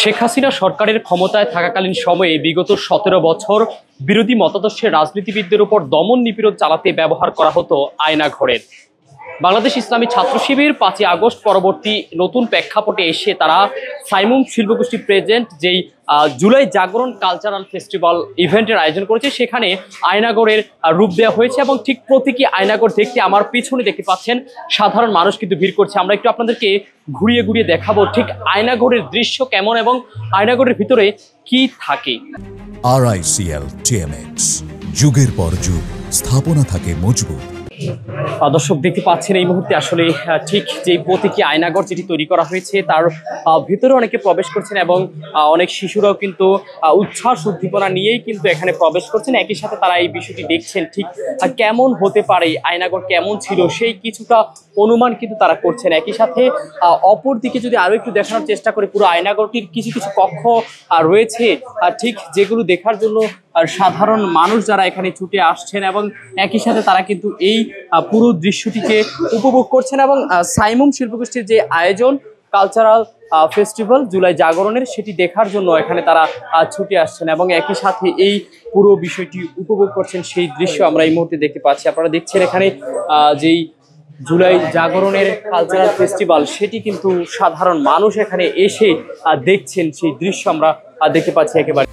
শেখ হাসিনা সরকারের ক্ষমতায় থাকাকালীন সময়ে বিগত 17 বছর বিরোধী মতাদর্শের রাজনীতিবিদদের উপর দমন নিপীড়ন চালাতে ব্যবহার করা হতো আয়নাঘরের। বাংলাদেশ ইসলামী ছাত্র শিবির 5ই আগস্ট পরবর্তী নতুন প্রেক্ষাপটে এসে তারা সাইমুম শিল্পগোষ্ঠী প্রেজেন্ট যেই জুলাই জাগরণ কালচারাল ফেস্টিভ্যাল ইভেন্টের আয়োজন করেছে, সেখানে আয়নাঘরের রূপ দেওয়া হয়েছে এবং ঠিক প্রতীকী আয়নাঘর দেখতে আমার পিছনে দেখতে পাচ্ছেন সাধারণ মানুষ কিন্তু ভিড় করছে। আমরা একটু আপনাদেরকে ঘুরিয়ে ঘুরিয়ে দেখাবো ঠিক আয়নাঘরের দৃশ্য কেমন এবং আয়নাঘরের ভিতরে কি থাকে। RICL TMX, যুগের পর যুগ স্থাপনা থাকে মজবুত। দর্শক দেখতে পাচ্ছেন এই মুহূর্তে আসলে ঠিক যে প্রতীকী আয়নাঘর যেটি তৈরি করা হয়েছে তার ভিতরে অনেকে প্রবেশ করছেন এবং অনেক শিশুরাও কিন্তু উচ্ছ্বাস উদ্দীপনা নিয়েই কিন্তু এখানে প্রবেশ করছেন। একই সাথে তারা এই বিষয়টি দেখছেন ঠিক কেমন হতে পারে, আয়নাঘর কেমন ছিল সেই কিছুটা অনুমান কিন্তু তারা করছেন। একই সাথে অপর দিকে যদি আরো একটু দেখানোর চেষ্টা করি, পুরো আয়নাঘরটির কিছু কিছু কক্ষ রয়েছে ঠিক যেগুলো দেখার জন্য সাধারণ মানুষ যারা এখানে ছুটে আসছেন এবং একই সাথে তারা কিন্তু এই পুরো দৃশ্যটিকে উপভোগ করছেন এবং সাইমুম শিল্পগোষ্ঠীর যে আয়োজন কালচারাল ফেস্টিভ্যাল জুলাই জাগরণের সেটি দেখার জন্য এখানে তারা ছুটে আসছেন এবং একই সাথে এই পুরো বিষয়টি উপভোগ করছেন। সেই দৃশ্য আমরা এই মুহূর্তে দেখতে পাচ্ছি। আপনারা দেখছেন এখানে যেই জুলাই জাগরণের কালচারাল ফেস্টিভ্যাল সেটি কিন্তু সাধারণ মানুষ এখানে এসে দেখছেন, সেই দৃশ্য আমরা দেখতে পাচ্ছি একেবারে।